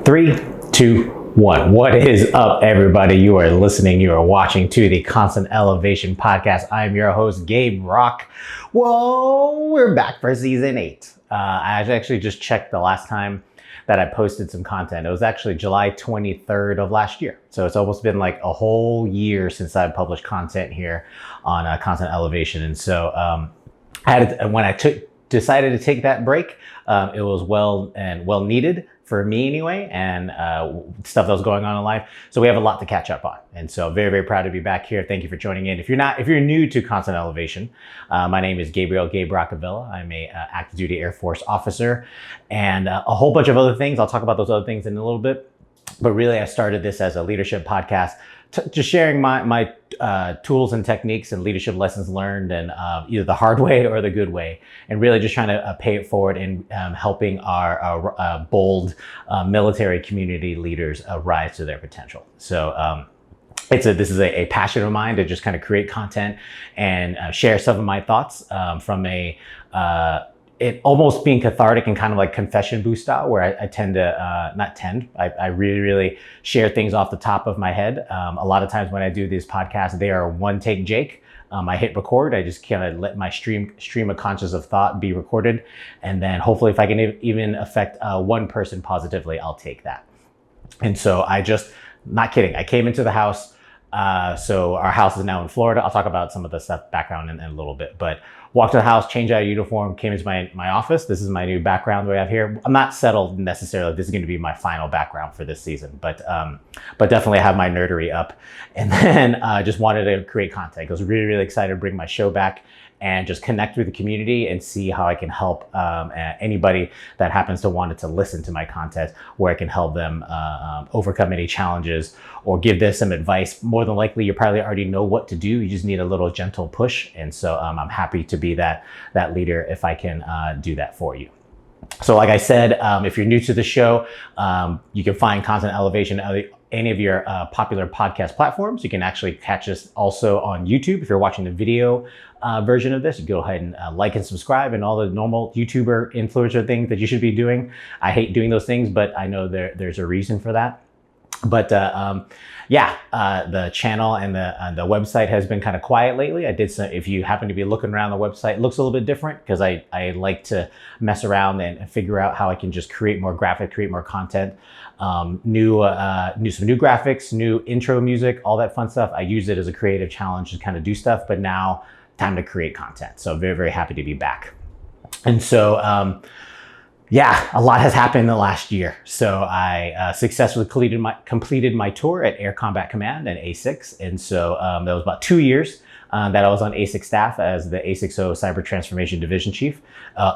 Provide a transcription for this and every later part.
Three, two, one. What is up, everybody? You are listening, you are watching to the Constant Elevation Podcast. I am your host, Gabe Rock. Whoa, we're back for season 8. I actually just checked the last time that I posted some content. It was actually July 23rd of last year. So it's almost been like a whole year since I published content here on Constant Elevation. And so when I decided to take that break, it was well needed for me anyway, and stuff that was going on in life. So we have a lot to catch up on. And so very, very proud to be back here. Thank you for joining in. If you're new to Constant Elevation, my name is Gabe Rockavilla. I'm a active duty Air Force officer and a whole bunch of other things. I'll talk about those other things in a little bit. But really, I started this as a leadership podcast, just sharing my tools and techniques and leadership lessons learned, and either the hard way or the good way, and really just trying to pay it forward in helping our bold military community leaders rise to their potential. So this is a passion of mine to just kind of create content and share some of my thoughts from it almost being cathartic and kind of like confession boost style, where I tend to, I really share things off the top of my head. A lot of times when I do these podcasts, they are one take Jake. I hit record. I just kind of let my stream of conscious of thought be recorded. And then hopefully if I can even affect one person positively, I'll take that. And so not kidding, I came into the house. So our house is now in Florida. I'll talk about some of the stuff background in a little bit, but walked to the house, changed out of uniform, came into my office. This is my new background that I have here. I'm not settled necessarily. This is going to be my final background for this season, but definitely have my nerdery up. And then just wanted to create content. I was really, really excited to bring my show back and just connect with the community and see how I can help anybody that happens to want to listen to my content, where I can help them overcome any challenges or give them some advice. More than likely, you probably already know what to do. You just need a little gentle push. And so I'm happy to be that leader if I can do that for you. So like I said, if you're new to the show, you can find Constant Elevation at any of your popular podcast platforms. You can actually catch us also on YouTube. If you're watching the video version of this, you go ahead and like and subscribe and all the normal YouTuber influencer things that you should be doing. I hate doing those things, but I know there's a reason for that. But the channel and the website has been kind of quiet lately. If you happen to be looking around the website, it looks a little bit different because I like to mess around and figure out how I can just create more content, new graphics, new intro music, all that fun stuff. I use it as a creative challenge to kind of do stuff, but now time to create content. So very, very happy to be back. And so, a lot has happened in the last year. So I successfully completed my tour at Air Combat Command and A6. And so that was about 2 years that I was on A6 staff as the A60 Cyber Transformation Division Chief.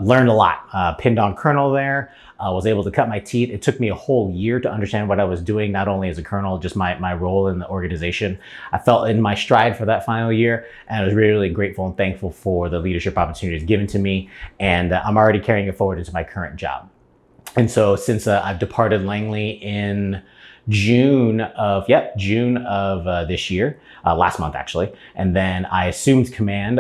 Learned a lot, pinned on colonel there, was able to cut my teeth. It took me a whole year to understand what I was doing, not only as a colonel, just my role in the organization. I felt in my stride for that final year, and I was really, really grateful and thankful for the leadership opportunities given to me. And I'm already carrying it forward into my current job. And so since I've departed Langley in June of this year, last month actually. And then I assumed command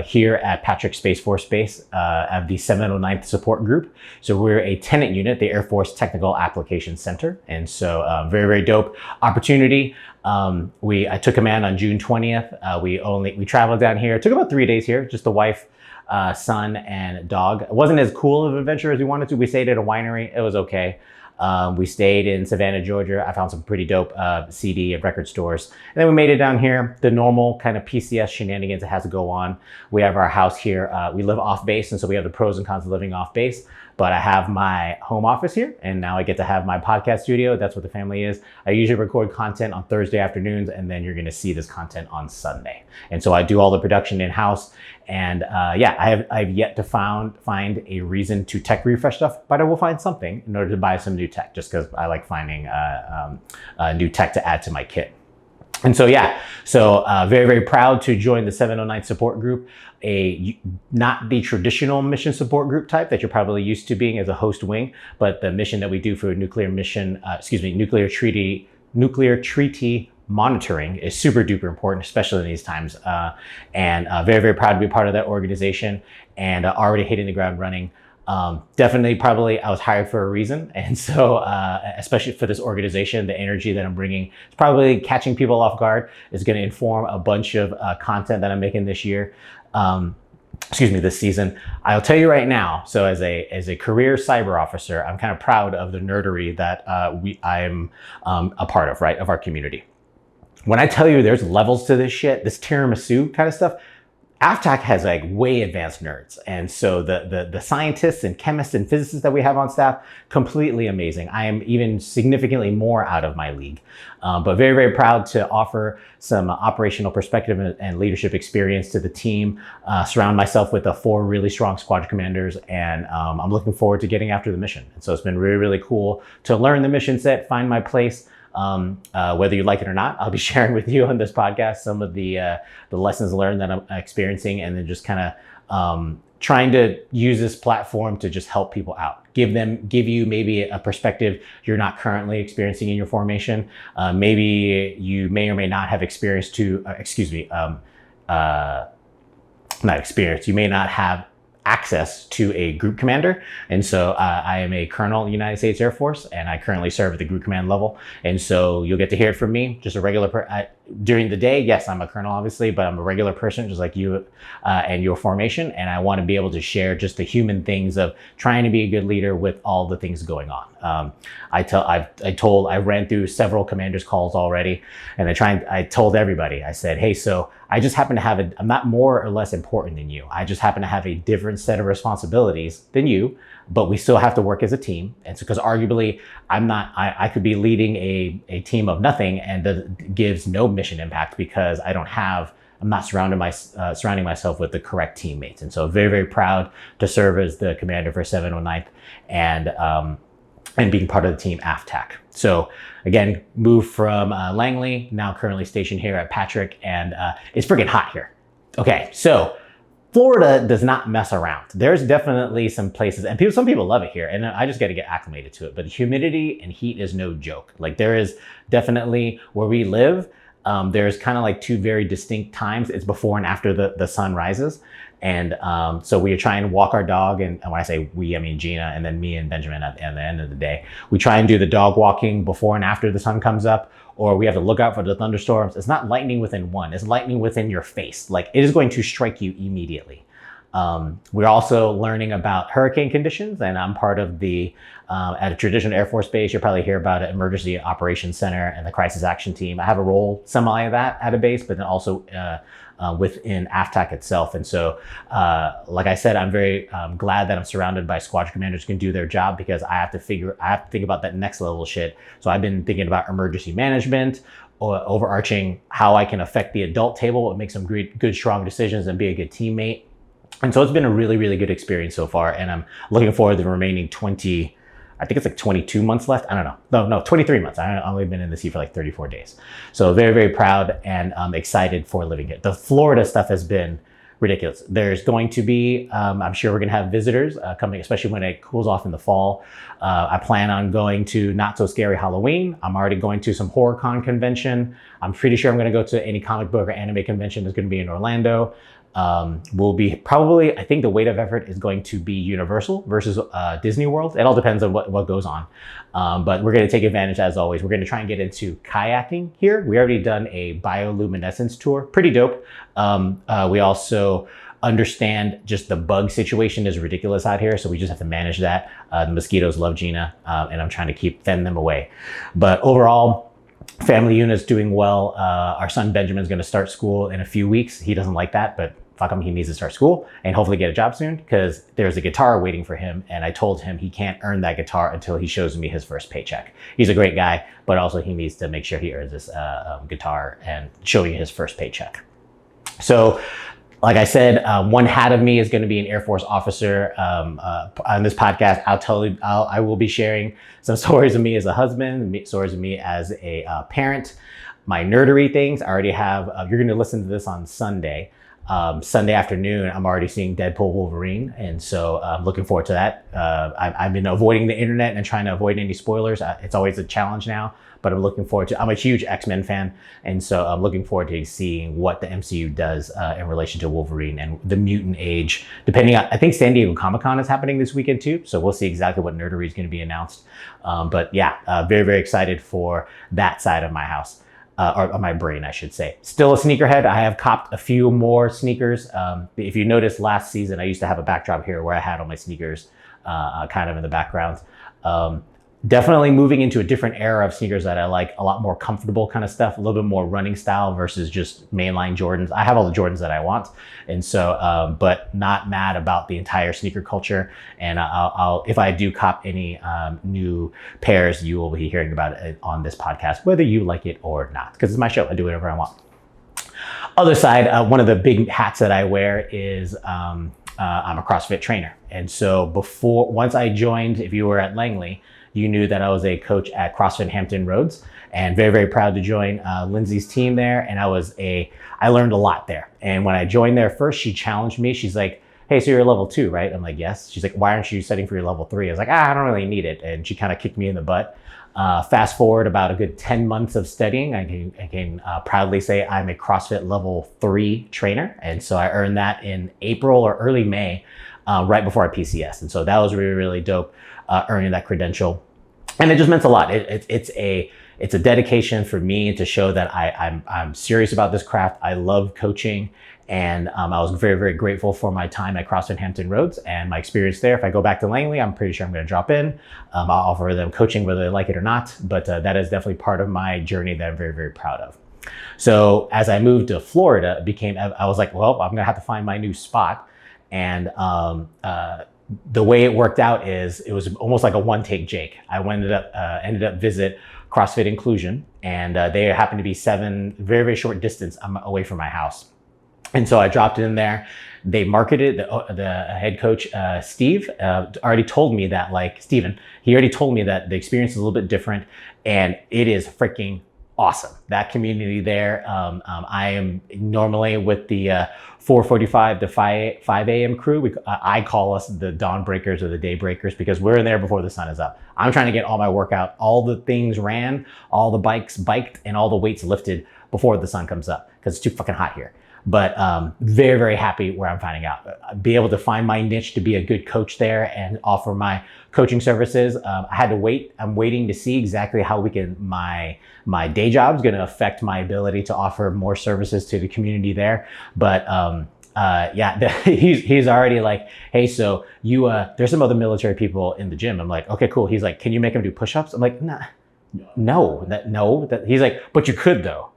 here at Patrick Space Force Base of the 709th Support Group. So we're a tenant unit, the Air Force Technical Application Center. And so very, very dope opportunity. I took command on June 20th. We traveled down here. It took about 3 days here, just the wife, son, and dog. It wasn't as cool of an adventure as we wanted to. We stayed at a winery. It was okay. We stayed in Savannah, Georgia. I found some pretty dope CD and record stores. And then we made it down here, the normal kind of PCS shenanigans that has to go on. We have our house here. We live off base, and so we have the pros and cons of living off base. But I have my home office here, and now I get to have my podcast studio. That's what the family is. I usually record content on Thursday afternoons, and then you're gonna see this content on Sunday. And so I do all the production in-house. And I've yet to find a reason to tech refresh stuff, but I will find something in order to buy some new tech, just because I like finding new tech to add to my kit. And so, very, very proud to join the 709th Support Group, not the traditional mission support group type that you're probably used to being as a host wing, but the mission that we do for a nuclear treaty monitoring is super duper important, especially in these times. Very, very proud to be part of that organization and already hitting the ground running. Definitely, probably I was hired for a reason. And so, especially for this organization, the energy that I'm bringing is probably catching people off guard. Is going to inform a bunch of content that I'm making this year. This season. I'll tell you right now. So as a career cyber officer, I'm kind of proud of the nerdery that I'm a part of, right, of our community. When I tell you there's levels to this shit, this tiramisu kind of stuff, AFTAC has like way advanced nerds. And so the scientists and chemists and physicists that we have on staff, completely amazing. I am even significantly more out of my league, but very, very proud to offer some operational perspective and leadership experience to the team, surround myself with 4 really strong squadron commanders, and I'm looking forward to getting after the mission. And so it's been really, really cool to learn the mission set, find my place. Whether you like it or not, I'll be sharing with you on this podcast some of the lessons learned that I'm experiencing, and then just kind of trying to use this platform to just help people out, give you maybe a perspective you're not currently experiencing in your formation. Maybe you may or may not have experience to, not experience. You may not have access to a group commander. And so I am a colonel in the United States Air Force, and I currently serve at the group command level. And so you'll get to hear it from me, just a regular during the day. Yes, I'm a colonel, obviously, but I'm a regular person just like you and your formation. And I want to be able to share just the human things of trying to be a good leader with all the things going on. I ran through several commanders calls already, and I told everybody, I said, hey, so I just happen to I'm not more or less important than you. I just happen to have a different set of responsibilities than you, but we still have to work as a team. And so, because arguably I could be leading a team of nothing, and that gives no mission impact because I'm not surrounding myself with the correct teammates. And so very, very proud to serve as the commander for 709th and being part of the team AFTAC. So again, moved from Langley, now currently stationed here at Patrick, and it's freaking hot here. Okay, so Florida does not mess around. There's definitely some places, and some people love it here, and I just got to get acclimated to it. But humidity and heat is no joke. Like, there is definitely where we live, there's kind of like 2 very distinct times. It's before and after the sun rises. And so we are trying to walk our dog, and when I say we, I mean Gina, and then me and Benjamin at the end of the day. We try and do the dog walking before and after the sun comes up, or we have to look out for the thunderstorms. It's not lightning within one, it's lightning within your face. Like, it is going to strike you immediately. We're also learning about hurricane conditions, and I'm part of at a traditional Air Force base, you'll probably hear about it, Emergency Operations Center and the Crisis Action Team. I have a role semi of that at a base, but then also within AFTAC itself. And so, like I said, I'm very glad that I'm surrounded by squadron commanders who can do their job, because I have to think about that next level shit. So I've been thinking about emergency management, or overarching how I can affect the adult table, make some good, strong decisions, and be a good teammate. And so it's been a really, really good experience so far. And I'm looking forward to the remaining 22 months left. I don't know. No, 23 months. I've only been in the sea for like 34 days. So very, very proud and excited for living here. The Florida stuff has been ridiculous. There's going to be, I'm sure we're going to have visitors coming, especially when it cools off in the fall. I plan on going to Not So Scary Halloween. I'm already going to some HorrorCon convention. I'm pretty sure I'm going to go to any comic book or anime convention that's going to be in Orlando. Will be probably, I think the weight of effort is going to be Universal versus Disney World. It all depends on what goes on. But we're going to take advantage, as always. We're going to try and get into kayaking here. We already done a bioluminescence tour. Pretty dope. We also understand just the bug situation is ridiculous out here, so we just have to manage that. The mosquitoes love Gina, and I'm trying to fend them away. But overall, family unit's doing well. Our son Benjamin's going to start school in a few weeks. He doesn't like that, but fuck him, he needs to start school and hopefully get a job soon, because there's a guitar waiting for him, and I told him he can't earn that guitar until he shows me his first paycheck. He's a great guy, but also he needs to make sure he earns this guitar and show you his first paycheck. So, like I said, one hat of me is going to be an Air Force officer. On this podcast, I will be sharing some stories of me as a husband, stories of me as a parent, my nerdery things. I already have, you're going to listen to this on Sunday. Sunday afternoon, I'm already seeing Deadpool Wolverine. And so I'm looking forward to that. I've been avoiding the internet and trying to avoid any spoilers. It's always a challenge now, but I'm looking forward to, I'm a huge X-Men fan. And so I'm looking forward to seeing what the MCU does in relation to Wolverine and the mutant age, depending on, I think San Diego Comic-Con is happening this weekend too. So we'll see exactly what nerdery is going to be announced. But yeah, very, very excited for that side of my house. Or my brain, I should say. Still a sneakerhead. I have copped a few more sneakers. If you noticed last season, I used to have a backdrop here where I had all my sneakers kind of in the background. Definitely moving into a different era of sneakers that I like, a lot more comfortable kind of stuff, a little bit more running style versus just mainline Jordans. I have all the Jordans that I want. And so, but not mad about the entire sneaker culture. And I'll if I do cop any new pairs, you will be hearing about it on this podcast, whether you like it or not, because it's my show. I do whatever I want. Other side, one of the big hats that I wear is I'm a CrossFit trainer. And so once I joined, if you were at Langley, you knew that I was a coach at CrossFit Hampton Roads, and very, very proud to join Lindsay's team there. And I learned a lot there. And when I joined there first, she challenged me. She's like, hey, so you're level 2, right? I'm like, yes. She's like, why aren't you studying for your level 3? I was like, I don't really need it. And she kind of kicked me in the butt. Fast forward about a good 10 months of studying, I can proudly say I'm a CrossFit level 3 trainer. And so I earned that in April or early May, right before our PCS. And so that was really, really dope, earning that credential. And it just meant a lot. It's a dedication for me to show that I'm serious about this craft. I love coaching. And I was very, very grateful for my time at CrossFit Hampton Roads and my experience there. If I go back to Langley, I'm pretty sure I'm going to drop in. I'll offer them coaching whether they like it or not. But that is definitely part of my journey that I'm very, very proud of. So as I moved to Florida, I was like, well, I'm going to have to find my new spot. And the way it worked out is it was almost like a one-take Jake. I ended up visit CrossFit Inclusion, and they happened to be very, very short distance away from my house. And so I dropped in there. They marketed the head coach, Steve, already told me that, like Steven, he already told me that the experience is a little bit different, and it is freaking awesome. That community there. I am normally with the 4:45 to 5 a.m. crew. I call us the dawn breakers or the day breakers because we're in there before the sun is up. I'm trying to get all my workout, all the things ran, all the bikes biked, and all the weights lifted before the sun comes up because it's too fucking hot here. But very, very happy where I'm finding out. Be able to find my niche to be a good coach there and offer my coaching services. I had to wait. I'm waiting to see exactly how my day job is going to affect my ability to offer more services to the community there. But yeah, he's already like, hey, so there's some other military people in the gym. I'm like, okay, cool. He's like, can you make him do push-ups? I'm like, nah, no. He's like, but you could though.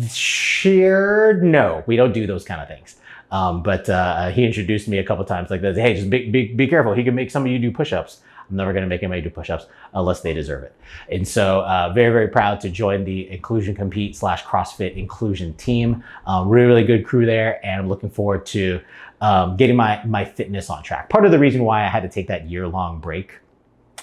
Sure, no, we don't do those kind of things. But he introduced me a couple times like this. Hey, just be careful. He can make some of you do push-ups. I'm never going to make anybody do push-ups unless they deserve it. And so very, very proud to join the Inclusion Compete / CrossFit Inclusion team. Really, really good crew there. And I'm looking forward to getting my fitness on track. Part of the reason why I had to take that year-long break,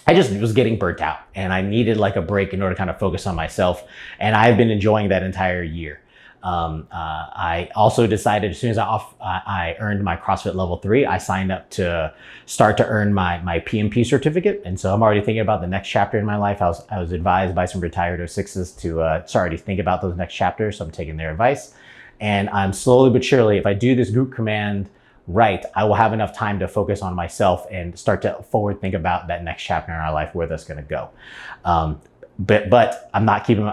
I just was getting burnt out and I needed like a break in order to kind of focus on myself. And I've been enjoying that entire year. I also decided as soon as I earned my CrossFit level 3, I signed up to start to earn my PMP certificate. And so I'm already thinking about the next chapter in my life. I was advised by some retired 06s to start to think about those next chapters. So I'm taking their advice, and I'm slowly but surely, if I do this group command right, I will have enough time to focus on myself and start to forward think about that next chapter in our life, where that's going to go. But I'm not keeping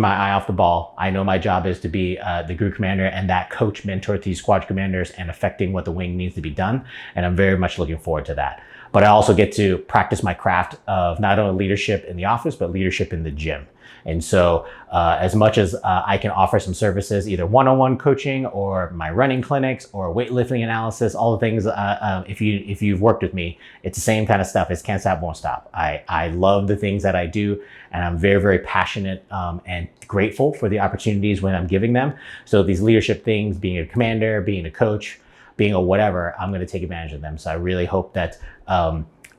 my eye off the ball. I know my job is to be the group commander and that coach mentor to these squad commanders and affecting what the wing needs to be done. And I'm very much looking forward to that. But I also get to practice my craft of not only leadership in the office, but leadership in the gym. And so as much as I can offer some services, either one-on-one coaching or my running clinics or weightlifting analysis, all the things, if you've worked with me, it's the same kind of stuff. It's can't stop, won't stop. I love the things that I do, and I'm very, very passionate and grateful for the opportunities when I'm giving them. So these leadership things, being a commander, being a coach, being a whatever, I'm going to take advantage of them. So I really hope that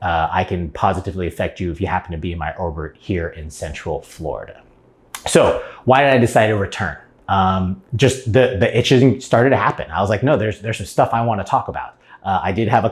I can positively affect you if you happen to be in my orbit here in Central Florida. So why did I decide to return? just the itching started to happen. I was like, no, there's some stuff I want to talk about. I did have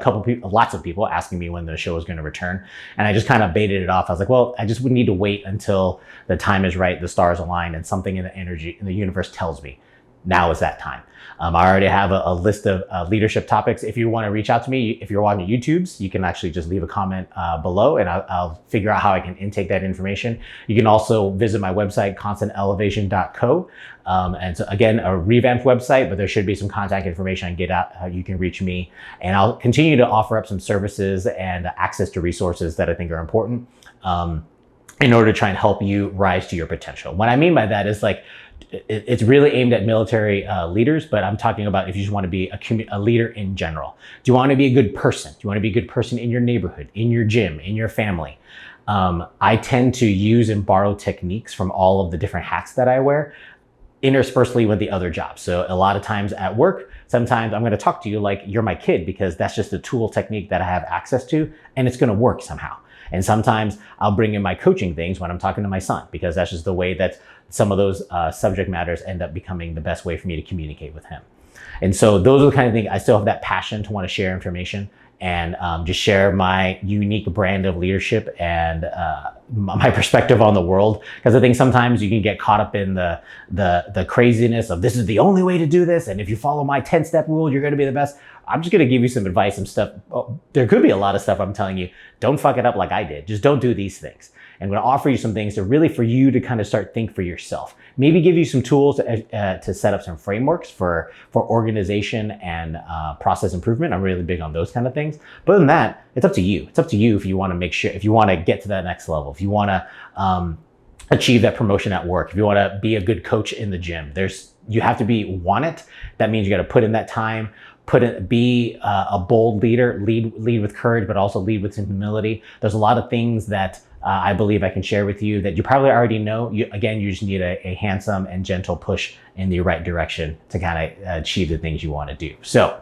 lots of people asking me when the show was going to return, and I just kind of baited it off. I was like, well, I just would need to wait until the time is right, the stars align, and something in the energy in the universe tells me now is that time. I already have a list of leadership topics. If you want to reach out to me, if you're watching YouTubes, you can actually just leave a comment below, and I'll figure out how I can intake that information. You can also visit my website, constantelevation.co. And so again, a revamped website, but there should be some contact information I can get out how you can reach me. And I'll continue to offer up some services and access to resources that I think are important in order to try and help you rise to your potential. What I mean by that is like, it's really aimed at military leaders, but I'm talking about if you just want to be a leader in general. Do you want to be a good person? Do you want to be a good person in your neighborhood, in your gym, in your family? I tend to use and borrow techniques from all of the different hats that I wear, interspersely with the other jobs. So a lot of times at work, sometimes I'm going to talk to you like you're my kid, because that's just a tool technique that I have access to, and it's going to work somehow. And sometimes I'll bring in my coaching things when I'm talking to my son, because that's just the way that some of those subject matters end up becoming the best way for me to communicate with him. And so those are the kind of things I still have that passion to want to share information and just share my unique brand of leadership and my perspective on the world. Because I think sometimes you can get caught up in the craziness of this is the only way to do this, and if you follow my 10-step rule, you're going to be the best. I'm just going to give you some advice, some stuff. There could be a lot of stuff I'm telling you. Don't fuck it up like I did. Just don't do these things. I'm going to offer you some things to really for you to kind of start think for yourself. Maybe give you some tools to set up some frameworks for organization and process improvement. I'm really big on those kind of things. But other than that, it's up to you. It's up to you if you want to make sure, if you want to get to that next level, if you want to achieve that promotion at work, if you want to be a good coach in the gym. You have to want it. That means you got to put in that time. Be a bold leader, lead with courage, but also lead with humility. There's a lot of things that I believe I can share with you that you probably already know. You just need a handsome and gentle push in the right direction to kind of achieve the things you want to do. So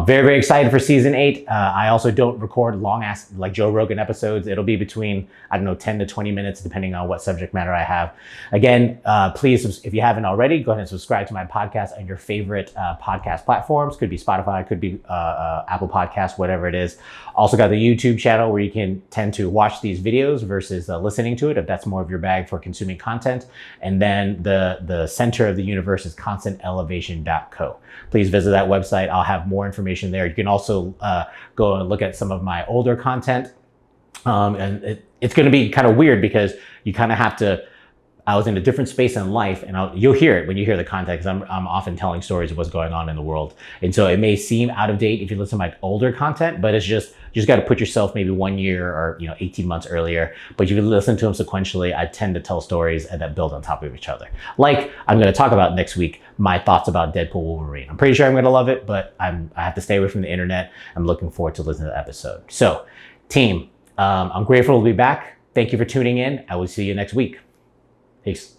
very, very excited for season 8. I also don't record long ass like Joe Rogan episodes. It'll be between, 10 to 20 minutes, depending on what subject matter I have. Again, please, if you haven't already, go ahead and subscribe to my podcast on your favorite podcast platforms. Could be Spotify, could be Apple Podcasts, whatever it is. Also got the YouTube channel where you can tend to watch these videos versus listening to it, if that's more of your bag for consuming content. And then the center of the universe is constantelevation.co. Please visit that website. I'll have more information there. You can also go and look at some of my older content. And it's going to be kind of weird because you kind of have to, I was in a different space in life, and you'll hear it when you hear the context. I'm often telling stories of what's going on in the world. And so it may seem out of date if you listen to my older content, but it's just, you just got to put yourself maybe 1 year or 18 months earlier. But you can listen to them sequentially. I tend to tell stories that build on top of each other. Like I'm going to talk about next week, my thoughts about Deadpool Wolverine. I'm pretty sure I'm going to love it, but I have to stay away from the internet. I'm looking forward to listening to the episode. So team, I'm grateful to be back. Thank you for tuning in. I will see you next week. Peace.